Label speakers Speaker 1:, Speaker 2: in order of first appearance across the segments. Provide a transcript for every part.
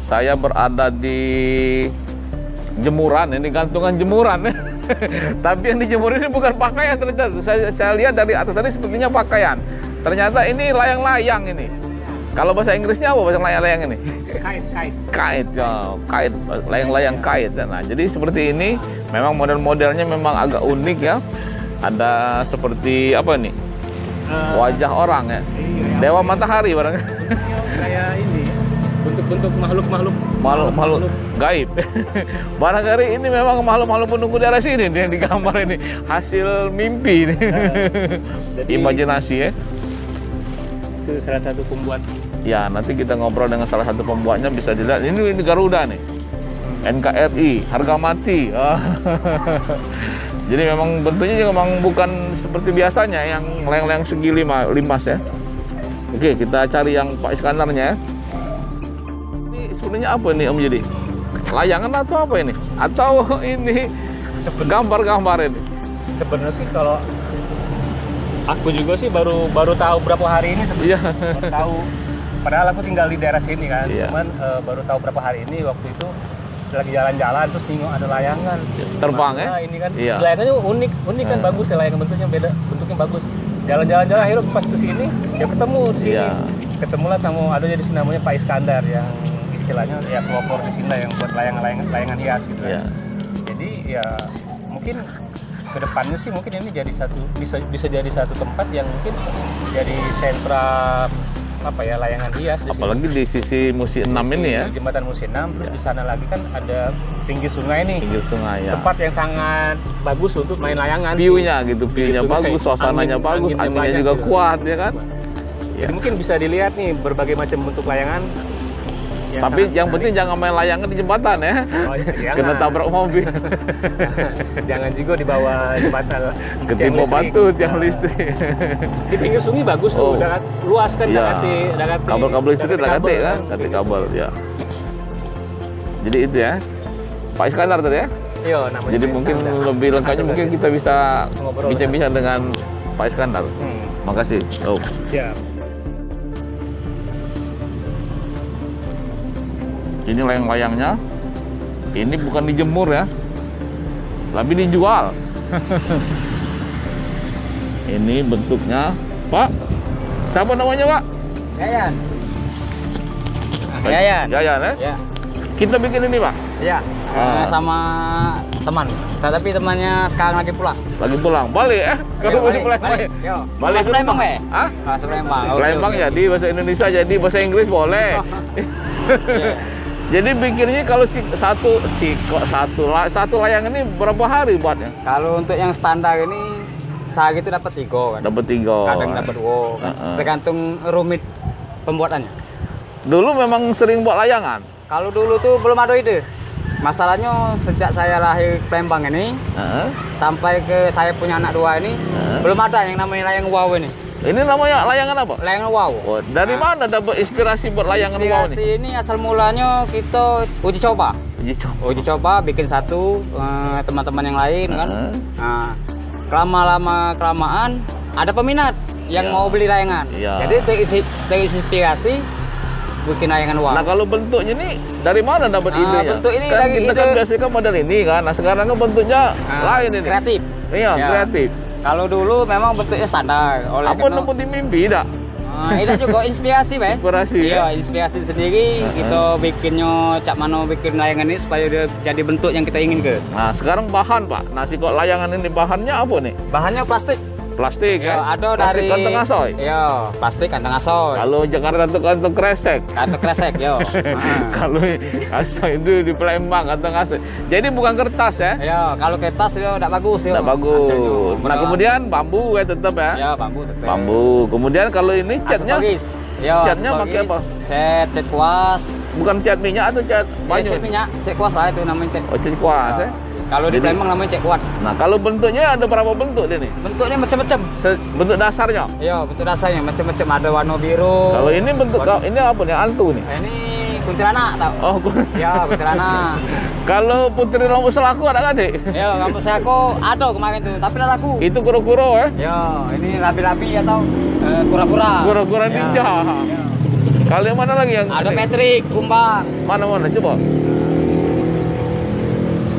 Speaker 1: Saya berada di jemuran, ini gantungan jemuran. Tapi yang dijemur ini bukan pakaian ternyata. Saya lihat dari atas tadi sepertinya pakaian. Ternyata ini layang-layang ini. Kalau bahasa Inggrisnya apa bahasa layang-layang ini? Kite, ya, kite, layang-layang kite. Nah, jadi seperti ini. Memang model-modelnya memang agak unik ya. Ada seperti apa nih? Wajah orang ya. Dewa matahari barangnya.
Speaker 2: Kayak ini. Bentuk-bentuk makhluk
Speaker 1: gaib. Barangkali ini memang makhluk-makhluk penunggu daerah sini yang digambar ini. Hasil mimpi nih. Jadi, imajinasi ya.
Speaker 2: Itu salah satu pembuat.
Speaker 1: Ya, nanti kita ngobrol dengan salah satu pembuatnya, bisa dilihat. Ini Garuda nih. NKRI, harga mati. Jadi memang bentuknya juga memang bukan seperti biasanya yang layang-layang segi limas ya. Oke, kita cari yang Pak Iskandarnya ya. Ini sebenarnya apa nih Om Jadi? Layangan atau apa ini? Atau ini gambar-gambar ini?
Speaker 2: Sebenarnya sih kalau aku juga sih baru tahu berapa hari ini sebenarnya.
Speaker 1: Iya.
Speaker 2: Baru tahu. Padahal aku tinggal di daerah sini kan.
Speaker 1: Iya.
Speaker 2: Cuman baru tahu berapa hari ini waktu itu lagi jalan-jalan terus nengok ada layangan.
Speaker 1: Terbang ya?
Speaker 2: Ini kan.
Speaker 1: Iya.
Speaker 2: Layangannya unik kan, bagus ya, layangan bentuknya beda, bentuknya bagus. Jalan-jalan akhirnya pas ke sini ya ketemu di sini.
Speaker 1: Iya.
Speaker 2: Ketemulah sama ada di sini namanya Pak Iskandar yang istilahnya ya pelopor di sini yang buat layangan hias gitu.
Speaker 1: Iya.
Speaker 2: Jadi ya mungkin kedepannya sih mungkin ini jadi bisa jadi satu tempat yang mungkin jadi sentra apa ya, layangan hias di
Speaker 1: Apalagi
Speaker 2: sini.
Speaker 1: di sisi Musi 6 ini ya.
Speaker 2: Di Jembatan Musi 6, terus
Speaker 1: Ya.
Speaker 2: di sana lagi kan ada pinggir sungai nih.
Speaker 1: Pinggir sungai ya.
Speaker 2: Tempat yang sangat bagus untuk main layangan.
Speaker 1: View-nya gitu, view-nya
Speaker 2: Gitu,
Speaker 1: bagus, suasananya bagus,
Speaker 2: anginnya
Speaker 1: anginnya
Speaker 2: banyak
Speaker 1: juga
Speaker 2: gitu.
Speaker 1: kuat ya kan.
Speaker 2: Jadi
Speaker 1: Ya.
Speaker 2: mungkin bisa dilihat nih berbagai macam bentuk layangan.
Speaker 1: Tapi yang penting jangan main layangan di jembatan ya.
Speaker 2: Oh, jangan.
Speaker 1: Kena tabrak mobil.
Speaker 2: Jangan juga di bawah jembatan.
Speaker 1: Ketimpa batu tiang listrik.
Speaker 2: Di pinggir sungai bagus tuh,
Speaker 1: Oh.
Speaker 2: udah luas kan,
Speaker 1: Iya. Kabel-kabel listrik udah kate kan, kate kabel ya. Jadi itu ya. Pak Iskandar tadi ya.
Speaker 2: Iya, namanya.
Speaker 1: Jadi
Speaker 2: Pak
Speaker 1: mungkin
Speaker 2: Iskandar.
Speaker 1: lebih lengkapnya
Speaker 2: Ada
Speaker 1: mungkin
Speaker 2: berarti.
Speaker 1: kita bisa
Speaker 2: Ngobrol
Speaker 1: bincang-bincang dengan Pak Iskandar. Makasih. Oh.
Speaker 2: Siap.
Speaker 1: Ini layang-layangnya. Ini bukan dijemur ya. Tapi dijual. Ini bentuknya, Pak. Siapa namanya, Pak?
Speaker 2: Yayan. Yayan.
Speaker 1: Yayan ya.
Speaker 2: Ya.
Speaker 1: Kita bikin ini, Pak.
Speaker 2: Ya. Sama teman. Tapi temannya sekarang lagi pulang.
Speaker 1: Lagi pulang. Balik ya. Kalau masih pulang.
Speaker 2: Balik. Yo.
Speaker 1: Balik ke
Speaker 2: Palembang,
Speaker 1: rumah.
Speaker 2: Be.
Speaker 1: Hah?
Speaker 2: Palembang.
Speaker 1: Palembang jadi bahasa Indonesia, jadi bahasa Inggris boleh. Jadi pikirnya kalau satu layang ini berapa hari buatnya?
Speaker 2: Kalau untuk yang standar ini sehari itu dapat 3 kan.
Speaker 1: Dapat 3.
Speaker 2: Kadang dapat 2 kan. Tergantung rumit pembuatannya.
Speaker 1: Dulu memang sering buat layangan.
Speaker 2: Kalau dulu tuh belum ada ide. Masalahnya sejak saya lahir Palembang ini sampai ke saya punya anak 2 ini belum ada yang namanya layang wow ini.
Speaker 1: Ini namanya layangan apa?
Speaker 2: Layangan wow.
Speaker 1: Oh, dari mana dapat inspirasi buat layangan wow
Speaker 2: Inspirasi
Speaker 1: nih?
Speaker 2: ini asal mulanya kita uji coba.
Speaker 1: Uji
Speaker 2: Coba bikin satu, teman-teman yang lain kan. Nah, kelamaan ada peminat yang
Speaker 1: Iya.
Speaker 2: mau beli layangan.
Speaker 1: Iya.
Speaker 2: Jadi terinspirasi bikin layangan wow.
Speaker 1: Nah kalau bentuknya ini dari mana dapat idenya?
Speaker 2: bentuk ini
Speaker 1: kan
Speaker 2: dari
Speaker 1: kita kan
Speaker 2: ide-
Speaker 1: biasanya kan model ini kan. Nah sekarang kan bentuknya lain ini.
Speaker 2: Kreatif.
Speaker 1: Iya,
Speaker 2: Ya.
Speaker 1: kreatif.
Speaker 2: Kalau dulu memang bentuknya standar.
Speaker 1: Apa nemu di mimpi dak?
Speaker 2: Ini juga inspirasi, Be.
Speaker 1: Inspirasi,
Speaker 2: Iya,
Speaker 1: ya?
Speaker 2: inspirasi sendiri. Kita bikinnya cak mano bikin layangan ini supaya dia jadi bentuk yang kita inginkan.
Speaker 1: Nah sekarang bahan Pak. Nah si kok layangan ini bahannya apa nih?
Speaker 2: Bahannya plastik.
Speaker 1: Plastik
Speaker 2: Ya,
Speaker 1: ya?
Speaker 2: ada
Speaker 1: Plastik
Speaker 2: dari
Speaker 1: kantong asoy.
Speaker 2: Iya, plastik kantong asoy.
Speaker 1: Kalau Jakarta itu kantong kresek.
Speaker 2: Kantong kresek, yo.
Speaker 1: Kalau asoy itu di Palembang kantong asoy. Jadi bukan kertas ya?
Speaker 2: Iya, kalau kertas yo enggak bagus yo.
Speaker 1: Tidak bagus.
Speaker 2: Hasilnya.
Speaker 1: Nah kemudian bambu ya tetap ya?
Speaker 2: Ya, bambu tetap.
Speaker 1: Bambu. Kemudian kalau ini catnya,
Speaker 2: Aksesoris. Yo,
Speaker 1: catnya pakai apa?
Speaker 2: Cat kuas.
Speaker 1: bukan cat minyak atau cat
Speaker 2: Ya,
Speaker 1: banyu?
Speaker 2: cat minyak, cat kuas lah itu namanya cat.
Speaker 1: Oh cat kuas ya?
Speaker 2: Kalau di
Speaker 1: Jadi-
Speaker 2: Palembang namanya cat kuas.
Speaker 1: Nah kalau bentuknya ada berapa bentuk dia nih?
Speaker 2: Bentuknya macam-macam.
Speaker 1: Bentuk dasarnya?
Speaker 2: Iya, bentuk dasarnya macam-macam. Ada warna biru.
Speaker 1: Kalau ini bentuk, ini apa nih? Antu nih?
Speaker 2: Nah, ini kuntilanak tau?
Speaker 1: Oh,
Speaker 2: Ya, kuntilanak.
Speaker 1: kalau Putri Rambut Selaku ada nggak sih?
Speaker 2: Ya, kampus saya kok ada kemarin tuh, tapi udah laku.
Speaker 1: Itu kuro-kuro ya?
Speaker 2: Ya, ini rabi-rabi atau kura-kura.
Speaker 1: Kura-kura
Speaker 2: Ya,
Speaker 1: ninja.
Speaker 2: ya.
Speaker 1: Kalau yang mana lagi yang
Speaker 3: Ada
Speaker 1: ini?
Speaker 3: Patrick, kumbang.
Speaker 1: Mana coba.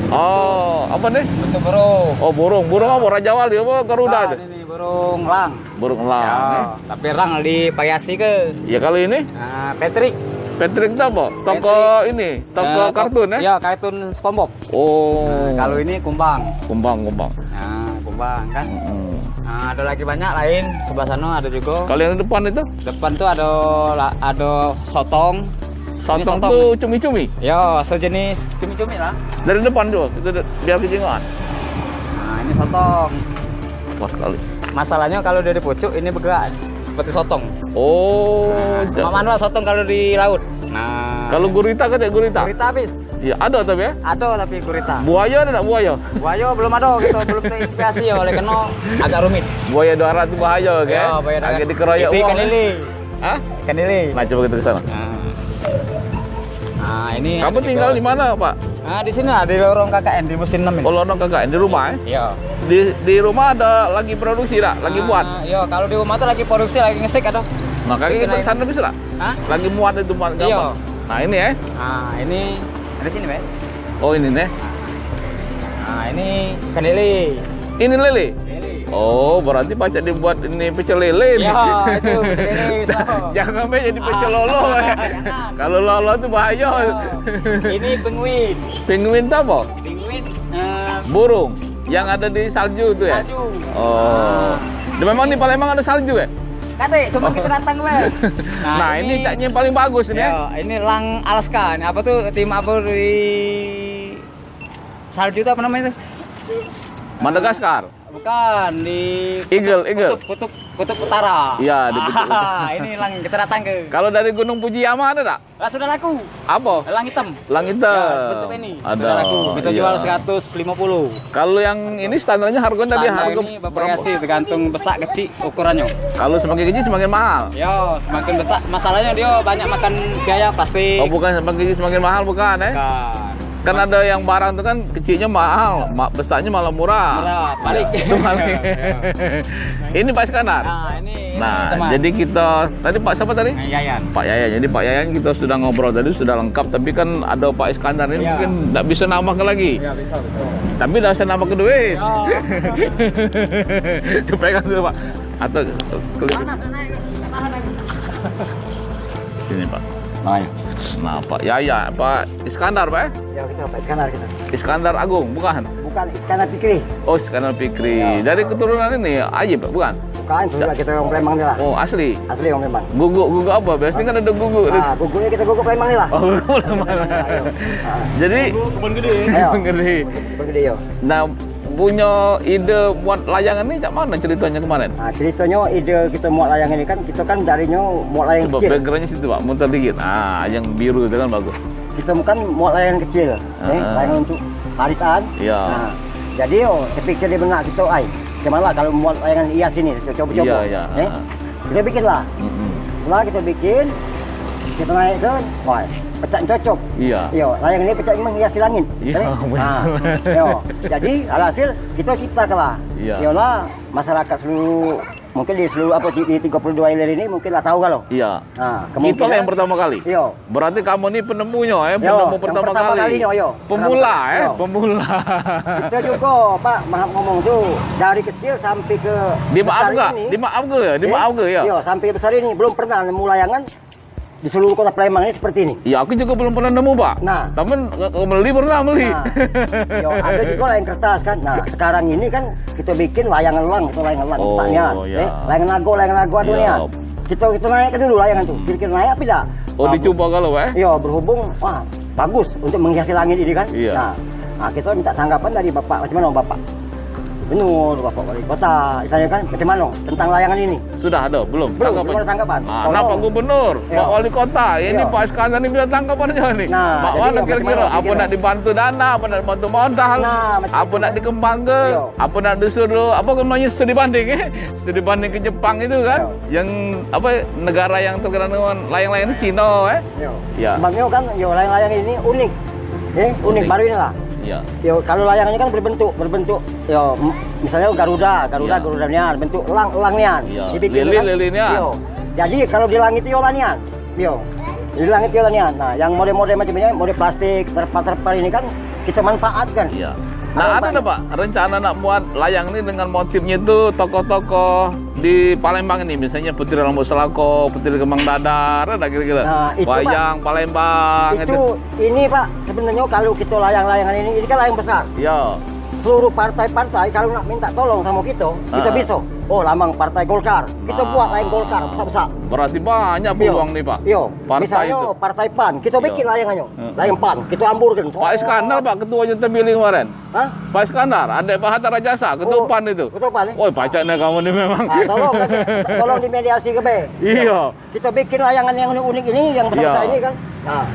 Speaker 1: Oh, apa nih?
Speaker 3: Bentuk burung.
Speaker 1: Oh, burung apa? Raja Wali apa Garuda itu?
Speaker 3: Ini burung elang.
Speaker 1: Burung elang.
Speaker 3: Ya, tapi elang dipayasi ke.
Speaker 1: Ya kalau ini
Speaker 3: Nah, Patrick.
Speaker 1: Patrick itu apa? Toko ini, toko kartun ya?
Speaker 3: Ya, kartun SpongeBob.
Speaker 1: Oh.
Speaker 3: Nah, kalau ini kumbang.
Speaker 1: Kumbang.
Speaker 3: Nah, kumbang kan.
Speaker 1: Hmm.
Speaker 3: Nah, ada lagi banyak lain. Sebelah sana ada juga.
Speaker 1: Kalau yang depan itu?
Speaker 3: Depan tuh ada sotong. Ini
Speaker 1: Sotong tuh cumi-cumi.
Speaker 3: Ya, sejenis cumi-cumi lah.
Speaker 1: Dari depan juga, itu biar kejengoan.
Speaker 3: Nah, ini sotong.
Speaker 1: Wah sekali.
Speaker 3: Masalahnya kalau dari pucuk ini bergerak seperti sotong.
Speaker 1: Oh.
Speaker 3: Cuma manual sotong kalau di laut. Nah,
Speaker 1: Kalau gurita kan ya gurita?
Speaker 3: gurita habis.
Speaker 1: Ya ada tapi ya.
Speaker 3: Ada tapi gurita.
Speaker 1: Buaya ada nggak buaya?
Speaker 3: Buaya belum ada gitu, belum terinspirasi ya oleh kena agak rumit.
Speaker 1: Buaya darat itu bahaya kan?
Speaker 3: Ya, buaya darat.
Speaker 1: Agak dikeroyok
Speaker 3: Itu
Speaker 1: uang.
Speaker 3: ikan lele.
Speaker 1: Hah?
Speaker 3: Ikan lele.
Speaker 1: Nah coba kita ke sana.
Speaker 3: Nah, ini
Speaker 1: Kamu
Speaker 3: ada
Speaker 1: tinggal
Speaker 3: juga-
Speaker 1: di mana Pak?
Speaker 3: Nah, di sini lah di lorong KKN di musim 6 ini.
Speaker 1: Oh London kakak di rumah ya?
Speaker 3: Iya.
Speaker 1: Di rumah ada lagi produksi tak? Lagi buat?
Speaker 3: Iya, kalau di rumah tuh lagi produksi, lagi ngesik ada.
Speaker 1: Nah kakek kita
Speaker 3: bikin
Speaker 1: ke sana bisa tak?
Speaker 3: Hah?
Speaker 1: Lagi muat itu muat
Speaker 3: Iya.
Speaker 1: gampang. Nah ini ya?
Speaker 3: Nah, ini ada sini, Pak.
Speaker 1: Oh ini nih.
Speaker 3: Nah, ini ikan lele.
Speaker 1: Ini lele?
Speaker 3: Lele.
Speaker 1: Oh berarti pacak dibuat ini pecel lele nih.
Speaker 3: Ya, itu pecel lele bisa.
Speaker 1: Jangan sampai jadi pecel lolo ya.
Speaker 3: Jangan.
Speaker 1: Kalau lolo itu bahaya.
Speaker 3: Ini penguin.
Speaker 1: Penguin itu apa?
Speaker 3: Penguin
Speaker 1: Burung yang ada di salju itu ya?
Speaker 3: salju.
Speaker 1: Oh. Dan memang di Palembang ada salju ya?
Speaker 3: Kate, cuma kita datang, Pak.
Speaker 1: Nah, ini caknya yang paling bagus ini ya?
Speaker 3: Ya, ini elang Alaska. Ini apa tuh tim apa di salju itu apa namanya itu?
Speaker 1: Madagaskar.
Speaker 3: Bukan di
Speaker 1: Eagle.
Speaker 3: Kutub utara.
Speaker 1: Iya, di kutub utara.
Speaker 3: Ini elang kita datang ke.
Speaker 1: Kalau dari Gunung Fujiyama ada tak?
Speaker 3: Lah sudah laku.
Speaker 1: Apa?
Speaker 3: Elang hitam.
Speaker 1: Langit
Speaker 3: Ya, bentuk ini.
Speaker 1: Ada.
Speaker 3: Sudah laku. Kita
Speaker 1: Iya.
Speaker 3: jual 150.
Speaker 1: Kalau yang ini standarnya harganya dari
Speaker 3: Standar
Speaker 1: harga
Speaker 3: ini bervariasi tergantung besar kecil ukurannya.
Speaker 1: Kalau semakin kecil semakin mahal.
Speaker 3: Ya, semakin besar. Masalahnya dia banyak makan biaya plastik.
Speaker 1: Oh, bukan semakin kecil semakin mahal bukan ya?
Speaker 3: Bukan.
Speaker 1: Kan ada yang barang itu kan kecilnya mahal, besarnya malah murah.
Speaker 3: Murah, balik.
Speaker 1: Ya, balik. Ini Pak Iskandar.
Speaker 3: Nah, ini
Speaker 1: Nah,
Speaker 3: teman.
Speaker 1: jadi kita tadi Pak siapa tadi?
Speaker 3: Nah, Yayan.
Speaker 1: Pak Yayan. Jadi Pak Yayan kita sudah ngobrol tadi sudah lengkap, tapi kan ada Pak Iskandar ini
Speaker 3: Ya.
Speaker 1: mungkin nggak bisa nambah ke lagi.
Speaker 3: Ya, bisa.
Speaker 1: Tapi udah bisa nambah ke duit.
Speaker 3: Ya.
Speaker 1: Coba pegang dulu Pak. Atau klik sini Pak. Nah Pak Yaya, Pak Iskandar Pak?
Speaker 3: Ya, kita Pak Iskandar kita.
Speaker 1: Iskandar Agung, bukan?
Speaker 3: Bukan Iskandar Fikri.
Speaker 1: Oh Iskandar Fikri. Dari keturunan ini Ajib bukan?
Speaker 3: Bukan, juga kita orang Palembang nih lah.
Speaker 1: Oh asli.
Speaker 3: Asli orang Palembang.
Speaker 1: Guguk apa? Biasanya kan ada guguk.
Speaker 3: Nah, guguknya kita guguk Palembang nih lah.
Speaker 1: Oh guguk mana? Jadi
Speaker 3: Kebun gede.
Speaker 1: Kebun gede.
Speaker 3: Kebun gede yo.
Speaker 1: Nah punya ide buat layangan ini cak mana ceritanya kemarin?
Speaker 3: Nah, ceritanya ide kita muat layang ini kan kita kan darinya muat layang
Speaker 1: Coba
Speaker 3: kecil.
Speaker 1: backgroundnya situ Pak, muter dikit. Ah, yang biru itu kan bagus.
Speaker 3: Kita kan muat layang kecil, layang untuk haritan.
Speaker 1: Iya.
Speaker 3: Nah, jadi saya pikir di benak kita, gimana lah kalau muat layangan hias ini, coba-coba.
Speaker 1: Iya.
Speaker 3: Kita bikin lah. Setelah kita bikin, kita naikkan, wah, pecah cocok.
Speaker 1: Iya.
Speaker 3: Yo, layang ini pecah menghiasi langit.
Speaker 1: Iya,
Speaker 3: Nah, yo, jadi alhasil kita ciptakanlah.
Speaker 1: Iya.
Speaker 3: Yolah masyarakat seluruh mungkin di seluruh apa di 32 ilir ini mungkin lah tahu kalau.
Speaker 1: Iya.
Speaker 3: Nah,
Speaker 1: Kita lah yang pertama kali.
Speaker 3: Yo.
Speaker 1: Berarti kamu ini penemunya
Speaker 3: Yo,
Speaker 1: penemu
Speaker 3: yang
Speaker 1: pertama
Speaker 3: pertama
Speaker 1: kali.
Speaker 3: kalinya, yo.
Speaker 1: Pemula
Speaker 3: Yo.
Speaker 1: pemula.
Speaker 3: Kita juga Pak maaf ngomong tuh dari kecil sampai ke
Speaker 1: Dimaaf
Speaker 3: besar
Speaker 1: enggak?
Speaker 3: ini.
Speaker 1: Dimaaf ke ya? Dimaaf ke ya?
Speaker 3: Yo, sampai besar ini belum pernah nemu layangan di seluruh kota Palembang ini seperti ini.
Speaker 1: Ya aku juga belum pernah nemu Pak.
Speaker 3: Nah.
Speaker 1: Tapi beli pernah beli.
Speaker 3: Nah, yo, ada juga layang kertas kan. Nah, sekarang ini kan kita bikin layangan elang, itu layangan elang
Speaker 1: Oh,
Speaker 3: letaknya.
Speaker 1: ya.
Speaker 3: Layangan lago ada
Speaker 1: Ya.
Speaker 3: nih. Kita naik dulu layangan tuh. Kira-kira naik apa tidak?
Speaker 1: Oh dicoba kalau Pak?
Speaker 3: Iya, berhubung wah bagus untuk menghiasi langit ini kan.
Speaker 1: Iya.
Speaker 3: Nah, kita minta tanggapan dari Bapak, macam mana Bapak? Gubernur, Bapak Wali Kota, misalnya kan macam mana tentang layangan ini?
Speaker 1: Sudah ada belum?
Speaker 3: Belum, belum ada tanggapan.
Speaker 1: Nah, Pak Gubernur,
Speaker 3: Iya.
Speaker 1: Pak Wali Kota, ini
Speaker 3: Iya.
Speaker 1: Pak Iskandar ini bisa tanggapan aja nih.
Speaker 3: Nah,
Speaker 1: Pak
Speaker 3: jadi
Speaker 1: mana
Speaker 3: macam
Speaker 1: kira-kira?
Speaker 3: mana
Speaker 1: Apa
Speaker 3: kira-kira?
Speaker 1: nak dibantu dana, apa nak dibantu modal,
Speaker 3: Nah, macam
Speaker 1: apa
Speaker 3: itu.
Speaker 1: nak dikembang ke,
Speaker 3: Iya.
Speaker 1: apa nak disuruh, apa namanya studi banding studi banding ke Jepang itu kan, yang apa negara yang terkenal dengan layang-layang itu Cina Ya.
Speaker 3: Sebabnya kan, yo layang-layang ini unik, unik
Speaker 1: Unik.
Speaker 3: baru ini lah.
Speaker 1: Ya.
Speaker 3: Yo kalau layangannya kan berbentuk, yo misalnya Garuda
Speaker 1: Iya.
Speaker 3: nian, bentuk elang nian.
Speaker 1: Iya.
Speaker 3: Dibikin
Speaker 1: Lili,
Speaker 3: kan,
Speaker 1: lili nian.
Speaker 3: yo. Jadi kalau di langit itu yo nian. Yo. Di langit jalannya. Nah, yang model-model macam ini, model plastik, terpal-terpal ini kan kita manfaatkan.
Speaker 1: Iya. Nah, ada nggak Pak rencana nak buat layang ini dengan motifnya itu tokoh-tokoh di Palembang ini, misalnya Putri Rambut Selako, Putri Kembang Dadar, ada kira-kira?
Speaker 3: Nah, itu,
Speaker 1: wayang
Speaker 3: Pak,
Speaker 1: Palembang.
Speaker 3: itu ini Pak, sebenarnya kalau kita layang-layangan ini kan layang besar.
Speaker 1: Iya.
Speaker 3: Seluruh partai-partai kalau nak minta tolong sama kita bisa. Oh, lambang partai Golkar, kita buat layang Golkar besar-besar.
Speaker 1: Berarti banyak peluang nih Pak.
Speaker 3: Iya.
Speaker 1: Partai
Speaker 3: Misalnya
Speaker 1: itu.
Speaker 3: partai PAN, kita bikin layangannya. Layang PAN, kita amburkan.
Speaker 1: Pak Iskandar Pak, ketuanya terpilih kemarin.
Speaker 3: Hah?
Speaker 1: Pak Iskandar, ada Pak Hatta Rajasa, ketua PAN itu.
Speaker 3: Ketua PAN.
Speaker 1: Woi, pacaknya kamu nih memang.
Speaker 3: Tolong dimediasi ke B.
Speaker 1: Iya.
Speaker 3: Kita bikin layangan yang unik ini, yang besar-besar ini kan. Nah,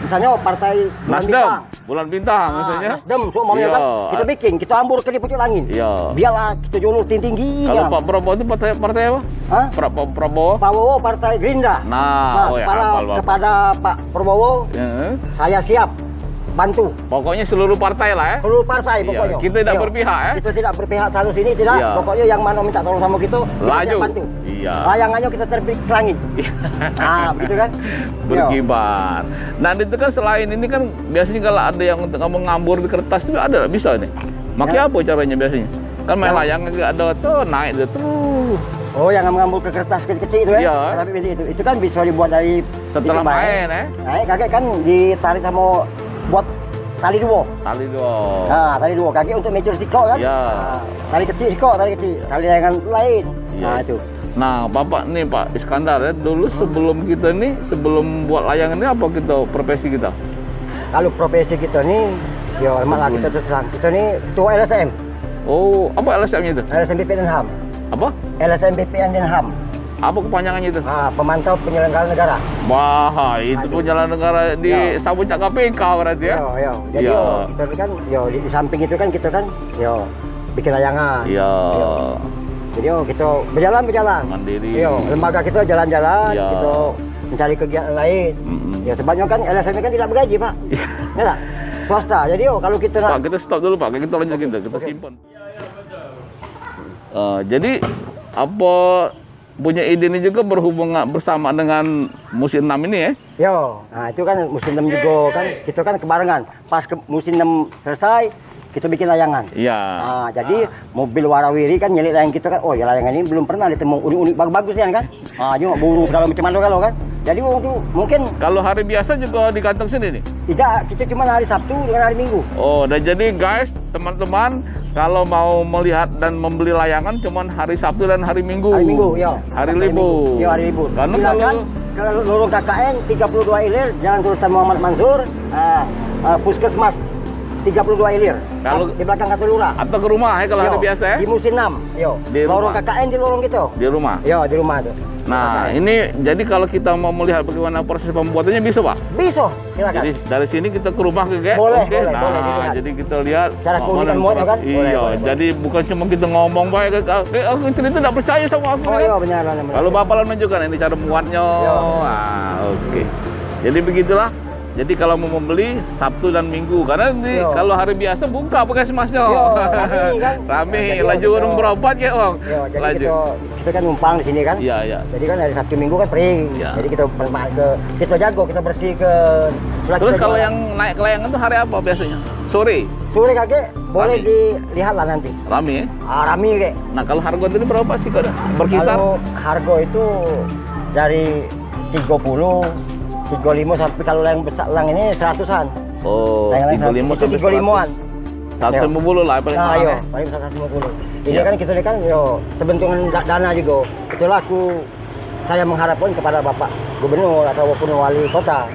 Speaker 3: misalnya partai
Speaker 1: Nasdem, Bulan Bintang misalnya.
Speaker 3: Nasdem, semuanya kan. Kita bikin, kita ambur ke di pucuk langit.
Speaker 1: Iya.
Speaker 3: Biarlah kita julur tinggi-tinggi.
Speaker 1: Kalau Pak Prabowo itu partai apa?
Speaker 3: Hah?
Speaker 1: Prabowo.
Speaker 3: Prabowo partai Gerindra.
Speaker 1: Nah, oh ya, hafal, Pak.
Speaker 3: kepada Pak Prabowo,
Speaker 1: Ya.
Speaker 3: saya siap bantu.
Speaker 1: Pokoknya seluruh partai lah ya.
Speaker 3: Seluruh partai
Speaker 1: Iya,
Speaker 3: pokoknya.
Speaker 1: kita tidak berpihak ya.
Speaker 3: Kita tidak berpihak satu sini, tidak.
Speaker 1: Iya.
Speaker 3: Pokoknya yang mana minta tolong sama kita
Speaker 1: Laju.
Speaker 3: siap bantu.
Speaker 1: Iya.
Speaker 3: Layangannya kita terbit ke langit. Nah, begitu kan?
Speaker 1: Berkibar. Nah, itu kan selain ini kan biasanya kalau ada yang untuk ngomong ngambur di kertas itu ada bisa nih. Makanya apa caranya biasanya? Kan main layang nggak ada tuh naik itu tuh.
Speaker 3: Oh, yang ngambil ke kertas kecil-kecil itu ya?
Speaker 1: Iya.
Speaker 3: Tapi itu kan bisa dibuat dari
Speaker 1: Setelah
Speaker 3: itu, Pak,
Speaker 1: main ya.
Speaker 3: Nah, kakek kan ditarik sama buat tali dua.
Speaker 1: Tali dua.
Speaker 3: Nah, tali dua kaki untuk mencur siko kan?
Speaker 1: Iya.
Speaker 3: Nah, tali kecil siko, tali kecil. Tali layangan lain.
Speaker 1: Iya.
Speaker 3: Nah, itu.
Speaker 1: Nah, Bapak nih Pak Iskandar ya, dulu sebelum kita nih, sebelum buat layangan ini apa kita profesi kita?
Speaker 3: Kalau profesi kita nih, ya malah kita terserang. Kita nih ketua LSM.
Speaker 1: Oh, apa LSM-nya itu?
Speaker 3: LSM BPN dan HAM.
Speaker 1: Apa?
Speaker 3: LSM BPN dan HAM.
Speaker 1: Apa kepanjangannya itu?
Speaker 3: Nah, pemantau penyelenggaraan negara.
Speaker 1: Wah, itu penjalan negara di
Speaker 3: Ya.
Speaker 1: Sabuncak KPK berarti ya?
Speaker 3: Yo. Jadi
Speaker 1: Iya.
Speaker 3: kita kan, di samping itu kan kita kan, bikin layangan.
Speaker 1: Iya.
Speaker 3: Jadi kita berjalan.
Speaker 1: Mandiri.
Speaker 3: Lembaga kita jalan-jalan,
Speaker 1: Iya.
Speaker 3: kita mencari kegiatan lain. Ya sebabnya kan LSM kan tidak bergaji, Pak. Ya tak? Swasta. Jadi kalau kita
Speaker 1: Pak, kita stop dulu Pak, kita lanjutin dulu, kita simpan. Jadi apa punya ide ini juga berhubungan bersama dengan musim 6 ini ya?
Speaker 3: Nah itu kan musim 6 juga kan, kita kan kebarengan. Pas musim 6 selesai, kita bikin layangan.
Speaker 1: Iya.
Speaker 3: Nah, jadi mobil warawiri kan nyelik layang kita kan, oh ya layangan ini belum pernah ditemu unik-unik bagus-bagus kan? Cuma burung segala macam kalau kan. Jadi waktu mungkin
Speaker 1: Kalau hari biasa juga di kantong sini nih?
Speaker 3: tidak, kita cuma hari Sabtu dengan hari Minggu.
Speaker 1: Oh, dan jadi guys, teman-teman, kalau mau melihat dan membeli layangan cuman hari Sabtu dan hari Minggu.
Speaker 3: Hari Minggu, ya.
Speaker 1: Hari
Speaker 3: Sabtu,
Speaker 1: libur.
Speaker 3: Minggu. Ya, hari libur.
Speaker 1: Karena
Speaker 3: Silakan, kalau lorong KKN 32 Ilir, Jalan Sultan Muhammad Mansur, Puskesmas 32 Ilir.
Speaker 1: Kalau-
Speaker 3: di belakang kantor lurah.
Speaker 1: atau ke rumah ya kalau hari biasa ya?
Speaker 3: Di musim 6.
Speaker 1: Di
Speaker 3: Lorong
Speaker 1: rumah.
Speaker 3: KKN di lorong gitu.
Speaker 1: Di rumah.
Speaker 3: Di rumah tuh.
Speaker 1: Nah, ini jadi kalau kita mau melihat bagaimana proses pembuatannya bisa, Pak?
Speaker 3: Bisa, silakan.
Speaker 1: Jadi dari sini kita ke rumah ke GE.
Speaker 3: Boleh,
Speaker 1: oke?
Speaker 3: boleh,
Speaker 1: Nah,
Speaker 3: boleh, dilihat.
Speaker 1: jadi kita lihat
Speaker 3: Cara
Speaker 1: mana
Speaker 3: keunikan
Speaker 1: yang
Speaker 3: muatnya
Speaker 1: proses.
Speaker 3: kan? Boleh,
Speaker 1: Iya,
Speaker 3: boleh,
Speaker 1: jadi bukan cuma kita ngomong baik, aku cerita tidak percaya sama aku.
Speaker 3: Oh
Speaker 1: kan?
Speaker 3: iya benar.
Speaker 1: Kalau Bapak lah menunjukkan ini cara muatnya.
Speaker 3: Iya.
Speaker 1: Oke. Jadi begitulah. Jadi kalau mau membeli Sabtu dan Minggu karena
Speaker 3: Iya.
Speaker 1: kalau hari biasa buka Puskesmasnya.
Speaker 3: Iya, rame kan?
Speaker 1: Rame,
Speaker 3: Nah, jadi
Speaker 1: laju
Speaker 3: kita-
Speaker 1: orang berobat ya, Bang.
Speaker 3: Jadi
Speaker 1: Laju.
Speaker 3: kita kan numpang di sini kan.
Speaker 1: Iya, iya.
Speaker 3: Jadi kan hari Sabtu Minggu kan free.
Speaker 1: Iya.
Speaker 3: Jadi kita kita jago, kita bersih ke surat
Speaker 1: Terus
Speaker 3: kita
Speaker 1: kalau
Speaker 3: jualan.
Speaker 1: yang naik ke layangan itu hari apa biasanya? Sore.
Speaker 3: sore kakek boleh
Speaker 1: Rame.
Speaker 3: dilihat lah nanti.
Speaker 1: Rame ya?
Speaker 3: Rame kek.
Speaker 1: Nah, kalau harga itu berapa sih Kak? Berkisar?
Speaker 3: Kalau harga itu dari 30, 35 sampai kalau yang besar lang ini 100-an.
Speaker 1: Oh,
Speaker 3: Yang lain
Speaker 1: 35
Speaker 3: itu
Speaker 1: sampai
Speaker 3: 35-an.
Speaker 1: 150 lah paling mahal
Speaker 3: Nah,
Speaker 1: ya.
Speaker 3: paling 150. Ini
Speaker 1: Iya.
Speaker 3: kan kita lihat kan terbentuk dana juga. Itulah saya mengharapkan kepada Bapak Gubernur ataupun Wali Kota.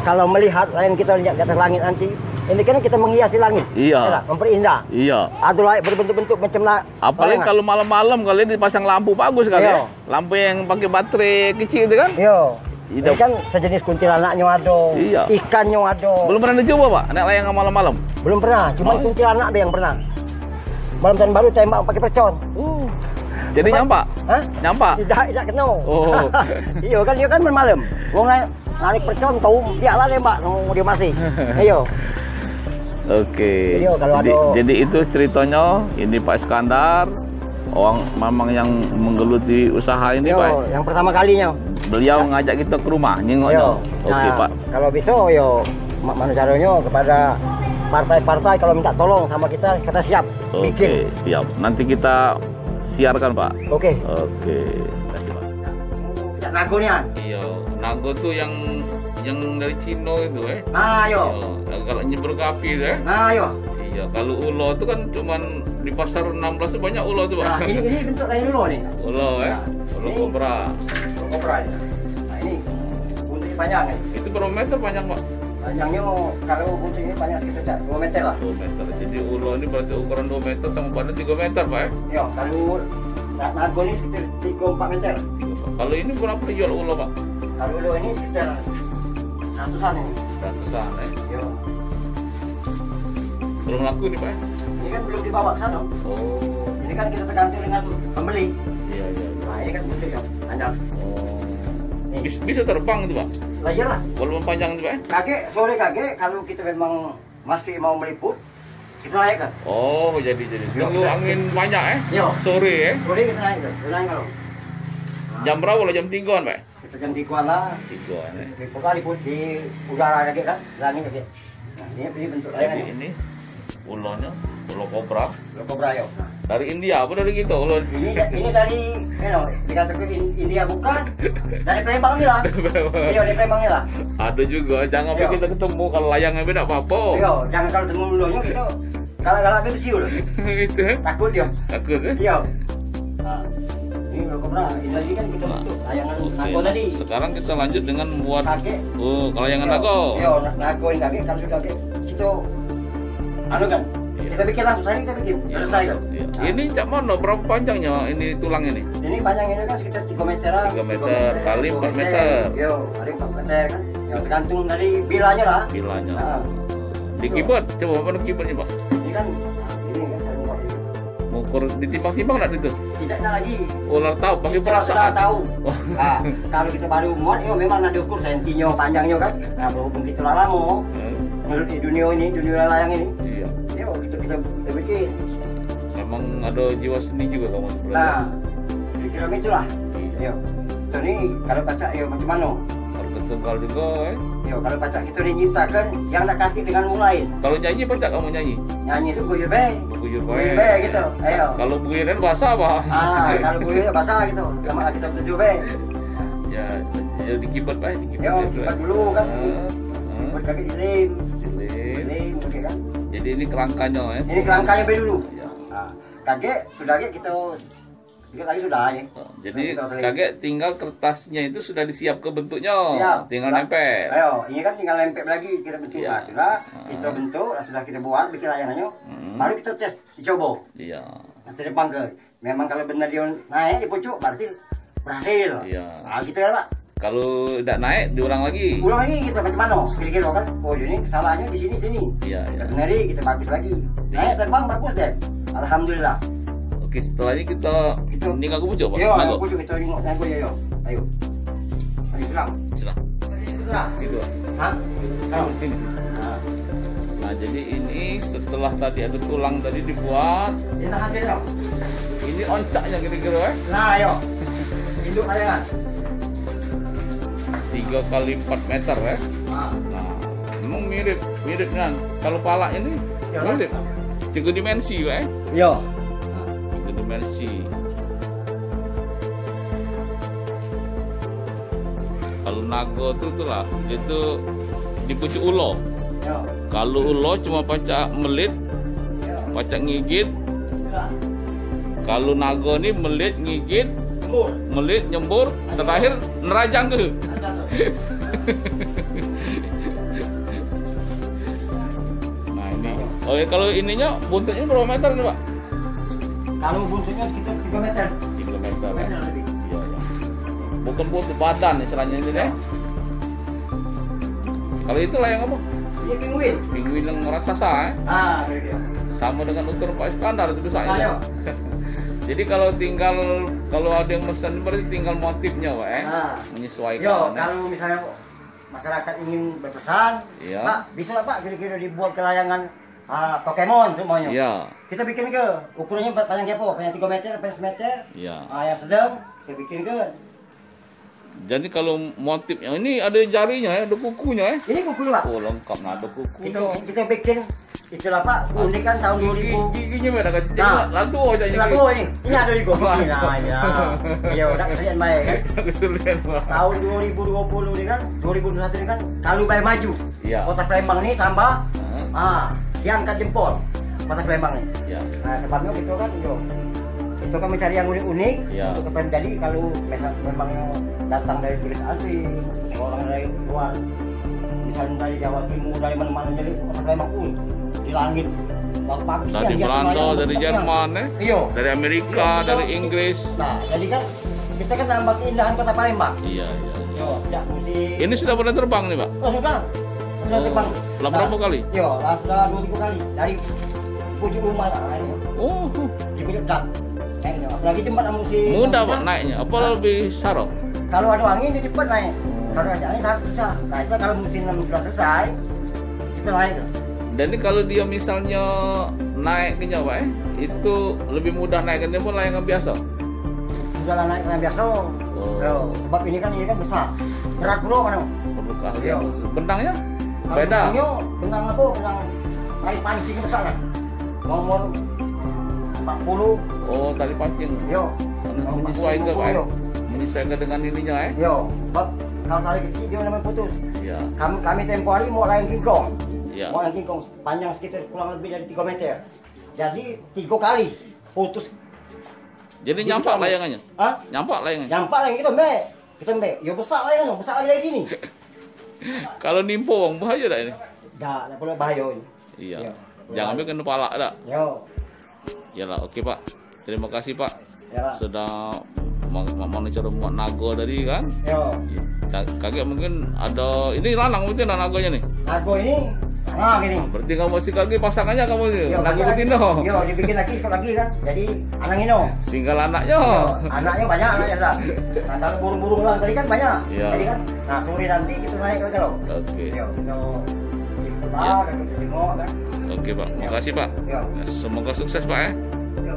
Speaker 3: Kalau melihat lain kita lihat di atas langit nanti, ini kan kita menghiasi langit.
Speaker 1: Iya.
Speaker 3: Ya, memperindah.
Speaker 1: Iya.
Speaker 3: Ada lain berbentuk-bentuk macam
Speaker 1: Apalagi
Speaker 3: layangan.
Speaker 1: kalau malam-malam kali dipasang lampu bagus kali
Speaker 3: Iya.
Speaker 1: ya. Lampu yang pakai baterai kecil itu kan? Ini
Speaker 3: Ini kan sejenis kuntilanaknya ada,
Speaker 1: Iya.
Speaker 3: ikannya ada.
Speaker 1: Belum pernah dicoba, Pak? Naik layangan malam-malam?
Speaker 3: Belum pernah, cuma
Speaker 1: Oh.
Speaker 3: kuntilanak ada yang pernah. Malam tahun baru tembak pakai percon.
Speaker 1: Jadi
Speaker 3: Apa?
Speaker 1: nyampak?
Speaker 3: Hah?
Speaker 1: Nyampak?
Speaker 3: Tidak kena.
Speaker 1: Oh.
Speaker 3: Iya kan bermalam. Wong narik percon tahu biarlah nembak dia masih. Iya.
Speaker 1: Oke.
Speaker 3: Jadi, kalau
Speaker 1: Jadi itu ceritanya, ini Pak Iskandar, orang memang yang menggeluti usaha ini,
Speaker 3: Iya,
Speaker 1: Pak.
Speaker 3: yang pertama kalinya.
Speaker 1: beliau ngajak kita ke rumah nyengoknya. Oke,
Speaker 3: Nah,
Speaker 1: Pak.
Speaker 3: kalau bisa yo mana caranya kepada partai-partai kalau minta tolong sama kita siap
Speaker 1: Oke,
Speaker 3: bikin.
Speaker 1: siap. Nanti kita siarkan, Pak.
Speaker 3: Oke.
Speaker 1: Oke. Terima kasih, Pak.
Speaker 3: Kita nagonya.
Speaker 1: Iya, nago tuh yang dari Cina itu,
Speaker 3: Nah, yo.
Speaker 1: Iya, kalau nyebur ke api itu,
Speaker 3: Nah, yo.
Speaker 1: Iya, kalau ulo itu kan cuman di pasar 16 itu banyak ulo tuh, Pak.
Speaker 3: Nah, ini bentuk lain dulu nih.
Speaker 1: Ulo,
Speaker 3: Nah,
Speaker 1: ulo
Speaker 3: ini-
Speaker 1: kobra.
Speaker 3: Kobra. Nah, ini buntutnya panjang nih.
Speaker 1: Itu berapa meter panjang, Pak?
Speaker 3: Panjangnya kalau buntut ini panjang sekitar 2 meter lah.
Speaker 1: 2 meter. Jadi ulo ini berarti ukuran 2 meter sama badan 3 meter, Pak.
Speaker 3: Yo, kalau nago ini sekitar 3-4 meter.
Speaker 1: Kalau ini berapa jual ulo, Pak?
Speaker 3: Kalau ulo ini sekitar ratusan ini.
Speaker 1: Ratusan,
Speaker 3: Yo.
Speaker 1: Belum laku nih, Pak.
Speaker 3: Ini kan belum dibawa ke sana.
Speaker 1: Oh,
Speaker 3: Ini kan kita tergantung dengan pembeli.
Speaker 1: iya.
Speaker 3: Nah, ini kan buntut ya, panjang.
Speaker 1: Oh. Bisa terbang itu, Pak?
Speaker 3: Lah iyalah.
Speaker 1: Walaupun panjang itu, Pak.
Speaker 3: Sore kakek, kalau kita memang masih mau meliput, kita naik kan?
Speaker 1: Oh, jadi. Tunggu angin banyak,
Speaker 3: Iya.
Speaker 1: Sore,
Speaker 3: Sore kita naik kan? Kita naik kalau.
Speaker 1: Jam berapa lah? Jam 3-an, Pak?
Speaker 3: Kita jam 3 lah.
Speaker 1: 3-an,
Speaker 3: Meliput kan di udara kakek kan? Langit kakek. Nah, ini bentuk
Speaker 1: Jadi
Speaker 3: layangan.
Speaker 1: ini ulonya, ulo kobra.
Speaker 3: Lo kobra yo. Nah,
Speaker 1: Dari India, apa dari kita? Ulo
Speaker 3: ini dari, dikatakan India bukan? Dari Palembang ini lah. Iya, dari Palembang ini lah.
Speaker 1: ada juga. Jangan
Speaker 3: Iya.
Speaker 1: kita ketemu kalau layangnya beda apa-apa.
Speaker 3: Iya, jangan kalau temu dulunya kita galak-galak bersiul.
Speaker 1: Itu,
Speaker 3: Takut dia.
Speaker 1: takut,
Speaker 3: Iya. Nah, ini lo kobra. Ini lagi kan kita bentuk layangan nago tadi.
Speaker 1: Sekarang kita lanjut dengan membuat
Speaker 3: Kakek.
Speaker 1: layangan nago.
Speaker 3: Iya, nago ini kakek kalau sudah kakek kita anu kan.
Speaker 1: Iya.
Speaker 3: Kita bikin langsung kita bikin. Selesai kan.
Speaker 1: Iya.
Speaker 3: Nah,
Speaker 1: Ini cak mana? Berapa panjangnya ini tulang ini?
Speaker 3: ini panjang ini kan sekitar 3 meteran.
Speaker 1: 3 meter kali 4 meter.
Speaker 3: Yo, kali 4 meter kan. Ya tergantung dari bilanya lah.
Speaker 1: Bilanya.
Speaker 3: Nah,
Speaker 1: Di keyboard, coba mana keyboardnya, Pak?
Speaker 3: ini kan ini kan cara buat ini.
Speaker 1: Mengukur ditimbang-timbang nggak itu?
Speaker 3: Tidaknya lagi.
Speaker 1: Ular tahu pakai
Speaker 3: Kita
Speaker 1: perasaan.
Speaker 3: sudah tahu.
Speaker 1: Oh.
Speaker 3: Nah, kalau kita baru muat, yo memang ada ukur sentinya, panjangnya kan. Nah, berhubung kita lama menurut di dunia ini, dunia layang ini,
Speaker 1: Iya.
Speaker 3: yo kita bikin.
Speaker 1: Memang ada jiwa seni juga kamu.
Speaker 3: Nah, kira-kira itulah. Yo, itu nih kalau baca yo macam mana?
Speaker 1: Bertunggal juga,
Speaker 3: Yo, kalau baca kita nyiptakan yang nak kasih dengan orang lain.
Speaker 1: Kalau nyanyi apa cak kamu nyanyi?
Speaker 3: Nyanyi itu buyur be.
Speaker 1: Buyur
Speaker 3: Buyur
Speaker 1: bae.
Speaker 3: be gitu. Ayo.
Speaker 1: Kalau buyuran bahasa apa?
Speaker 3: Kalau buyur bahasa gitu. Sama kita berdua be.
Speaker 1: Ya, ya di keyboard bae, di
Speaker 3: Yo,
Speaker 1: keyboard.
Speaker 3: cepat dulu kan. Buat kaki dilim.
Speaker 1: Dilim.
Speaker 3: Dilim, oke kan.
Speaker 1: Jadi ini kerangkanya ya.
Speaker 3: Ini kerangkanya be dulu.
Speaker 1: Ya.
Speaker 3: Nah, kakek sudah kita bikin lagi sudah ya.
Speaker 1: Jadi
Speaker 3: Kita seling.
Speaker 1: kakek tinggal kertasnya itu sudah disiap ke bentuknya,
Speaker 3: Siap.
Speaker 1: tinggal
Speaker 3: Lah,
Speaker 1: nempel.
Speaker 3: Ayo, ini kan tinggal lempel lagi kita bentuk.
Speaker 1: Iya.
Speaker 3: Nah, sudah kita bentuk, sudah kita buat bikin layangannya. Baru kita tes, dicoba.
Speaker 1: Iya.
Speaker 3: Nanti depan ke. Memang kalau benar dia naik di pucuk berarti berhasil.
Speaker 1: Iya.
Speaker 3: Nah, gitu ya, Pak.
Speaker 1: Kalau tidak naik diulang lagi.
Speaker 3: Ulang lagi kita macam mana? Kira-kira kan. Oh, ini kesalahannya di sini.
Speaker 1: Iya,
Speaker 3: Kita
Speaker 1: iya.
Speaker 3: benari, kita bagus lagi. Naik terbang bagus deh. Alhamdulillah.
Speaker 1: Oke, setelahnya kita
Speaker 3: Itu-
Speaker 1: ini aku coba.
Speaker 3: Yo,
Speaker 1: Nago.
Speaker 3: pucuk kita tengok nago ya, yo. Ayo. Ayo pulang.
Speaker 1: Sudah.
Speaker 3: Itulah.
Speaker 1: Gitu.
Speaker 3: Hah? Ayo.
Speaker 1: Sini.
Speaker 3: Nah,
Speaker 1: Nah, jadi ini setelah tadi ada tulang tadi dibuat,
Speaker 3: ini hasilnya.
Speaker 1: ini oncaknya kira-kira
Speaker 3: Nah, ayo. Induk layangan.
Speaker 1: 3 kali 4 meter ya.
Speaker 3: Nah,
Speaker 1: Nah, memang mirip kan. Kalau pala ini
Speaker 3: Ya,
Speaker 1: mirip. 3 dimensi ya.
Speaker 3: yo.
Speaker 1: 3 dimensi. Kalau nago itu itulah, itu di pucuk ulo.
Speaker 3: Yo.
Speaker 1: Kalau ulo cuma pacak melit,
Speaker 3: Yo.
Speaker 1: pacak ngigit.
Speaker 3: Itulah.
Speaker 1: Kalau nago ini melit, ngigit,
Speaker 3: Lembur.
Speaker 1: melit, nyembur, terakhir nerajang ke.
Speaker 3: Ada tuh.
Speaker 1: Nah ini. Oh ya, kalau ininya buntutnya berapa meter nih, Pak?
Speaker 3: Kalau buntutnya sekitar 3 meter.
Speaker 1: 3 meter.
Speaker 3: 3
Speaker 1: Ya?
Speaker 3: meter lebih.
Speaker 1: Iya, iya. Bukan buntut badan istilahnya ini deh. Kalau itu layang apa?
Speaker 3: Ini penguin.
Speaker 1: Pinguin yang raksasa
Speaker 3: Nah, kira-kira.
Speaker 1: sama dengan ukuran Pak Iskandar itu bisa
Speaker 3: Nah, yo.
Speaker 1: Jadi kalau ada yang mesen berarti tinggal motifnya, Pak,
Speaker 3: Nah.
Speaker 1: menyesuaikan.
Speaker 3: Yo, kalau misalnya masyarakat ingin berpesan,
Speaker 1: Iya.
Speaker 3: Pak, bisa lah Pak kira-kira dibuat ke layangan Pokemon semuanya.
Speaker 1: Iya,
Speaker 3: Kita bikin ke ukurannya panjang apa? Panjang 3 meter, panjang 1 meter.
Speaker 1: iya.
Speaker 3: Yang sedang kita bikin ke.
Speaker 1: Jadi kalau motifnya ini ada jarinya ya, ada kukunya ya.
Speaker 3: Ini kukunya Pak.
Speaker 1: Oh lengkap, nah ada kukunya.
Speaker 3: Kita bikin istilah Pak, unik kan tahun 2000.
Speaker 1: Giginya beda kan?
Speaker 3: Nah.
Speaker 1: Lalu aja
Speaker 3: Lalu ini ada di gigi. Nah, ya. Ya udah keselian baik kan.
Speaker 1: Kesulitan Pak.
Speaker 3: Tahun 2020 ini kan, 2021 ini kan kalau baik maju.
Speaker 1: Iya.
Speaker 3: Kota Palembang ini tambah diangkat jempol Kota Palembang ini.
Speaker 1: Ya.
Speaker 3: Nah, sebabnya gitu kan, itu kan mencari yang unik-unik
Speaker 1: Ya.
Speaker 3: untuk kita jadi kalau memang datang dari turis asing, orang dari luar, misalnya dari Jawa Timur, dari mana-mana, jadi Kota Palembang pun di langit bagus
Speaker 1: Dari Belanda, dari Jerman ya.
Speaker 3: Iya.
Speaker 1: Dari Amerika,
Speaker 3: Iya,
Speaker 1: dari
Speaker 3: iya.
Speaker 1: Inggris.
Speaker 3: Nah, jadi kan kita kan nambah keindahan Kota Palembang.
Speaker 1: Iya, iya.
Speaker 3: Yo, ya mesti.
Speaker 1: Ini sudah pernah terbang nih, Pak?
Speaker 3: Oh, sudah. Sudah
Speaker 1: Oh,
Speaker 3: terbang.
Speaker 1: lah berapa kali?
Speaker 3: Yo, sudah 2-3 kali dari ujung rumah lah ini.
Speaker 1: Oh,
Speaker 3: Di pinggir dak. Naiknya. Apalagi tempat musim.
Speaker 1: mudah Pak naiknya. Apa lebih sarok?
Speaker 3: Kalau ada angin dia cepat naik. Kalau ada angin sangat susah. Nah, itu kalau musim sudah selesai, kita naik.
Speaker 1: Dan ini kalau dia misalnya naiknya Pak itu lebih mudah naiknya pun layangan biasa.
Speaker 3: Sudah lah naik yang biasa. Yo, sebab ini kan besar. Berat pula kan.
Speaker 1: Perlu keahlian
Speaker 3: Iya.
Speaker 1: khusus. Benangnya
Speaker 3: Kalau
Speaker 1: beda.
Speaker 3: benang apa? Benang tali pancing besar kan. Nomor 40.
Speaker 1: Oh, tali pancing.
Speaker 3: Yo.
Speaker 1: Menyesuaikan Pak.
Speaker 3: Yo.
Speaker 1: Menyesuaikan dengan ininya
Speaker 3: Yo, sebab kalau tali kecil dia namanya putus.
Speaker 1: Iya.
Speaker 3: Kami tempo hari mau layang kingkong.
Speaker 1: Iya.
Speaker 3: Mau layang kingkong panjang sekitar kurang lebih dari 3 meter. Jadi 3 kali putus.
Speaker 1: Jadi
Speaker 3: Jadi
Speaker 1: nyampak
Speaker 3: kalau-
Speaker 1: layangannya.
Speaker 3: Hah?
Speaker 1: Nyampak layangannya.
Speaker 3: Nyampak layang kita mbak. Kita mbak. Yo besar layang, besar lagi dari sini.
Speaker 1: Kalau nimpo Bang, bahaya dah ini.
Speaker 3: Dah boleh bahaya ini.
Speaker 1: Iya.
Speaker 3: Iya.
Speaker 1: Jangan ambil kena palak dah.
Speaker 3: Yo.
Speaker 1: Yalah, oke Pak. Terima kasih Pak
Speaker 3: Ya lah.
Speaker 1: sudah monitor muat naga tadi kan.
Speaker 3: Yo.
Speaker 1: Kakek mungkin ada ini lanang mungkin ada naganya nih.
Speaker 3: Nago ini gini.
Speaker 1: Berarti kamu masih kaki pasangannya kamu sih.
Speaker 3: Yo,
Speaker 1: Naga
Speaker 3: lagi-
Speaker 1: betina.
Speaker 3: Yo, dibikin lagi sekali lagi kan. Jadi anak ino.
Speaker 1: Tinggal anaknya.
Speaker 3: Yo, anaknya banyak anaknya dah. Nah, kalau burung-burung lah tadi kan banyak.
Speaker 1: Iya.
Speaker 3: Jadi kan. Nah, sore nanti kita naik lagi loh.
Speaker 1: Oke.
Speaker 3: Yo, kita
Speaker 1: Iya.
Speaker 3: kita tengok kan.
Speaker 1: Oke Pak. Makasih Pak.
Speaker 3: Yo.
Speaker 1: Semoga sukses Pak ya.
Speaker 3: Yo.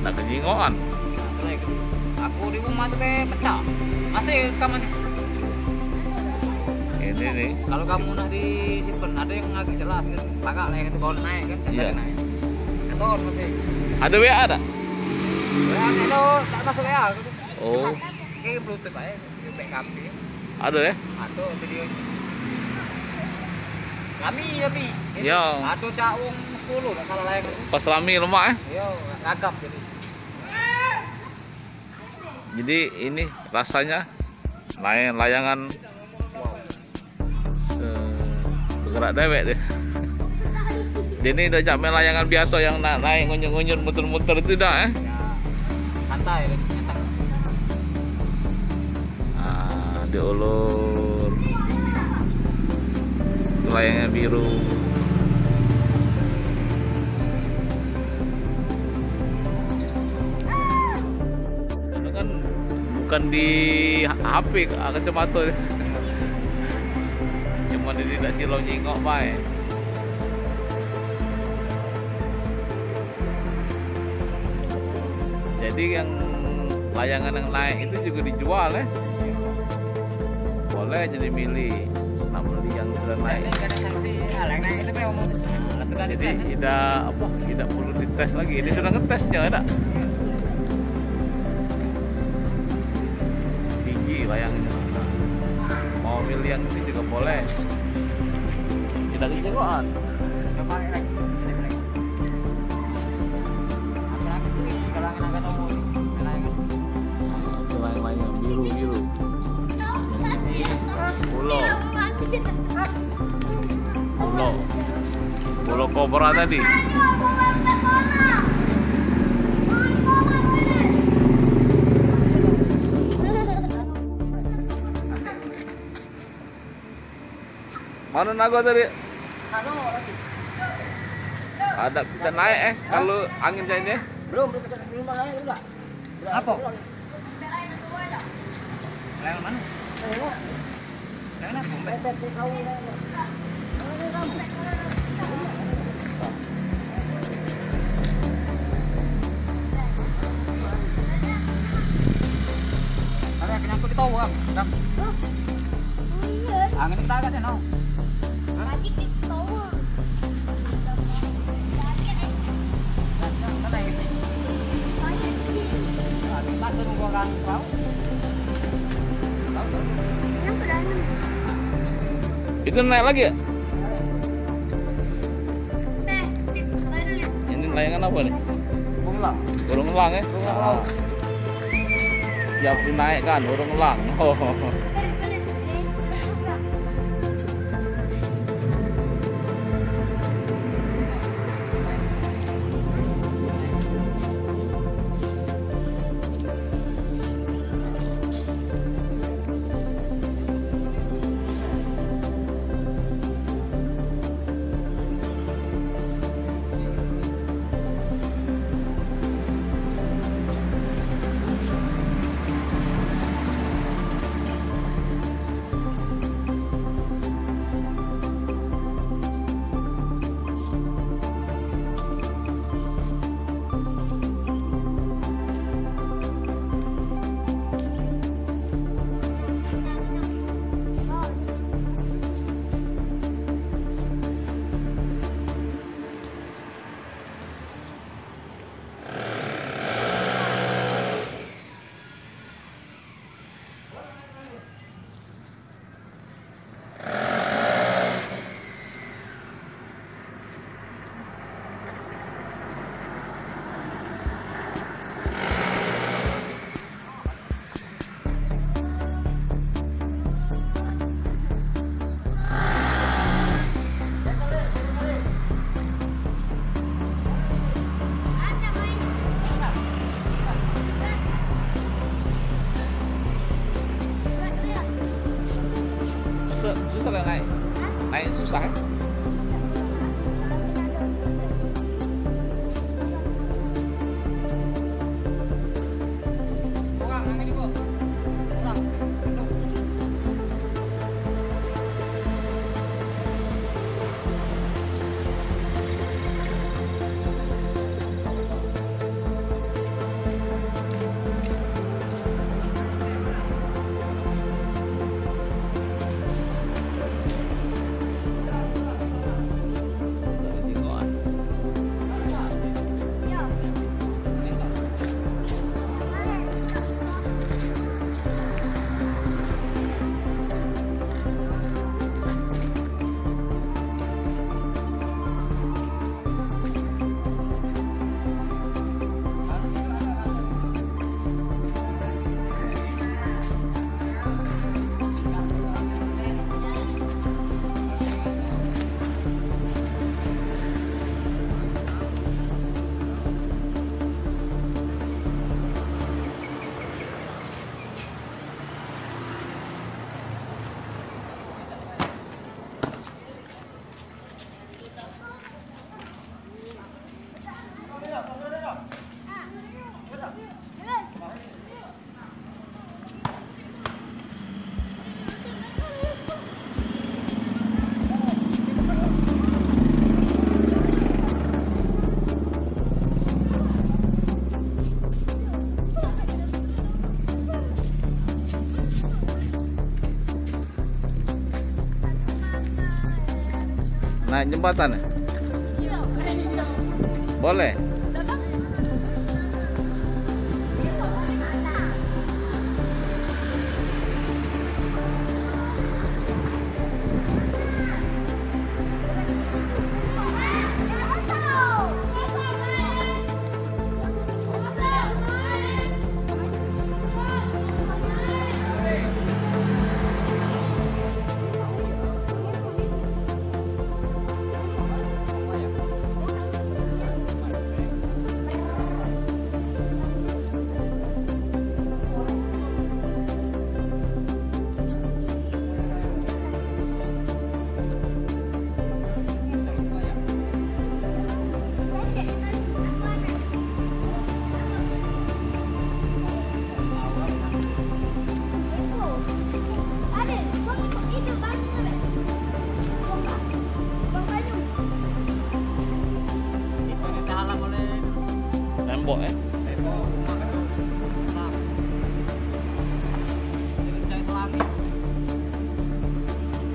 Speaker 1: Nak kejingoan.
Speaker 4: Aku di rumah tuh kayak pecah. Masih rekaman.
Speaker 1: Ini nih.
Speaker 4: Kalau kamu nak disimpan ada yang agak jelas kan. Pakak lah yang itu kalau naik kan.
Speaker 1: Iya.
Speaker 4: Naik. Tahun masih.
Speaker 1: Ada WA ada?
Speaker 4: Ya itu tak masuk ya.
Speaker 1: Oh,
Speaker 4: Kayak bluetooth aja. Backup dia.
Speaker 1: ada ya?
Speaker 4: Atau videonya. Kami.
Speaker 1: Iya.
Speaker 4: Atau caung 10 tak salah layang.
Speaker 1: Pas lami lemak ya.
Speaker 4: Yo, ragap jadi.
Speaker 1: Jadi ini rasanya layangan bergerak dewek deh. Jadi udah main layangan biasa yang naik ngunyur-ngunyur muter-muter itu dah
Speaker 4: Ya, santai dan nyetak.
Speaker 1: Diulur. Layangnya biru. Itu kan bukan di HP kacamata. Cuma dia tidak silau nyingok baik. Jadi yang layangan yang naik itu juga dijual ya. Boleh jadi milih. Nah, beli yang sudah naik.
Speaker 4: Ini kan sanksi. Layang naik itu kayak ngomong. Sudah
Speaker 1: Jadi
Speaker 4: dites.
Speaker 1: tidak perlu dites lagi. Ini sudah ngetesnya ada. Tinggi layangnya. Mau milih yang ini juga boleh. Tidak kejauhan.
Speaker 4: Coba lagi. Apa lagi tuh di kalangan agak nomor. Layang.
Speaker 1: Layang-layang biru-biru. Pulau Kobra tadi. Mana naga tadi? Ada kita naik kalau angin ini.
Speaker 3: Belum naik enggak.
Speaker 4: Apa? Layang mana? Layang apa? Ada kenapa kita tahu kan? Angin kita agak no.
Speaker 1: Itu naik lagi ya? Ini layangan apa nih? Burung elang ya? Siap dinaikkan burung elang. Oh. Susah lah naik susah ya? Naik jembatan ya? Boleh? tembok ya.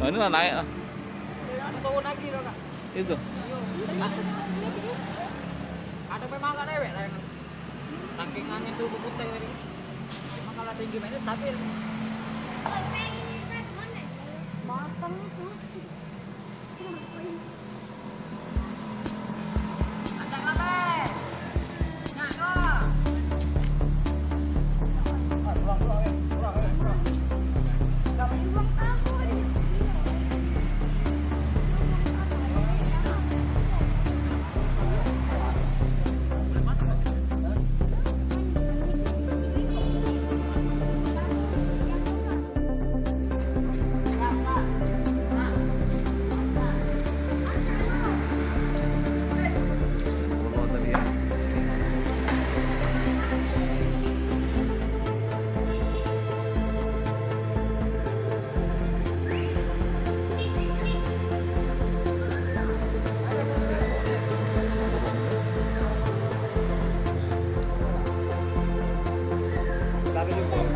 Speaker 1: Oh, ini lah naik lah.
Speaker 4: Ada turun lagi loh kak.
Speaker 1: Itu.
Speaker 4: Ada memang agak dewek lah yang saking angin tuh putih tadi. Memang kalau tinggi mainnya stabil.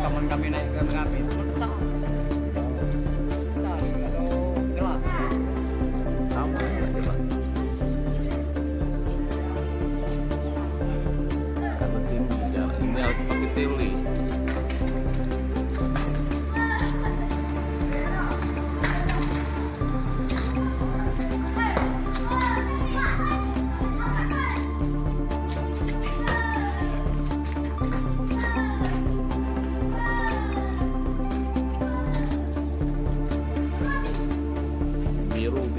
Speaker 4: Kapan kami naik ke Merapi itu besar. Besar, kalau jelas.
Speaker 1: Sama nggak jelas. Karena tinggi jalan ini harus pakai teli.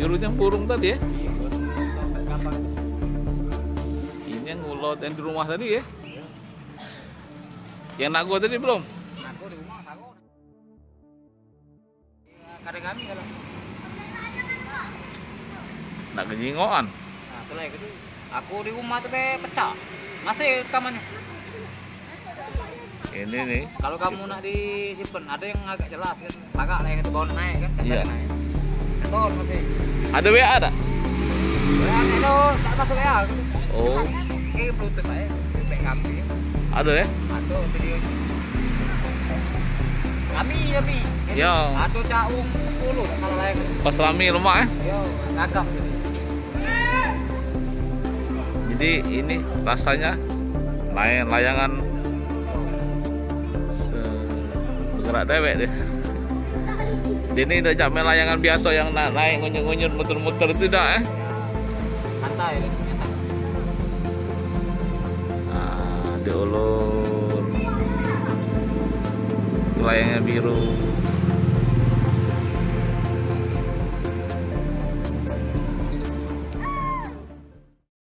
Speaker 1: Biru yang burung tadi ya. Ini yang ngulot yang di rumah tadi ya. Yang nago tadi belum?
Speaker 4: Aku di rumah aku. Kadang kami kalau.
Speaker 1: Nak kejingoan.
Speaker 4: Nah, itulah itu. Aku di rumah tuh pecah. Masih rekamannya.
Speaker 1: Ini nih.
Speaker 4: Kalau kamu nak disimpan, ada yang agak jelas kan. Pakai lah yang itu bawah naik kan.
Speaker 1: Iya.
Speaker 4: Naik. Betul masih.
Speaker 1: Ada WA ada?
Speaker 4: Yang itu tak masuk ya.
Speaker 1: Oh,
Speaker 4: Kayak bluetooth aja. Kayak kami.
Speaker 1: ada ya?
Speaker 4: Ada videonya. Kami.
Speaker 1: Ya.
Speaker 4: Ada caung 10 kalau layak.
Speaker 1: Pas rame lemak ya.
Speaker 4: Yo, gagap.
Speaker 1: Jadi ini rasanya layangan bergerak dewek deh. Ini udah jamnya layangan biasa yang naik ngunyur-ngunyur muter-muter itu dah eh.
Speaker 4: Santai ya.
Speaker 1: Nah, diulur layangnya biru.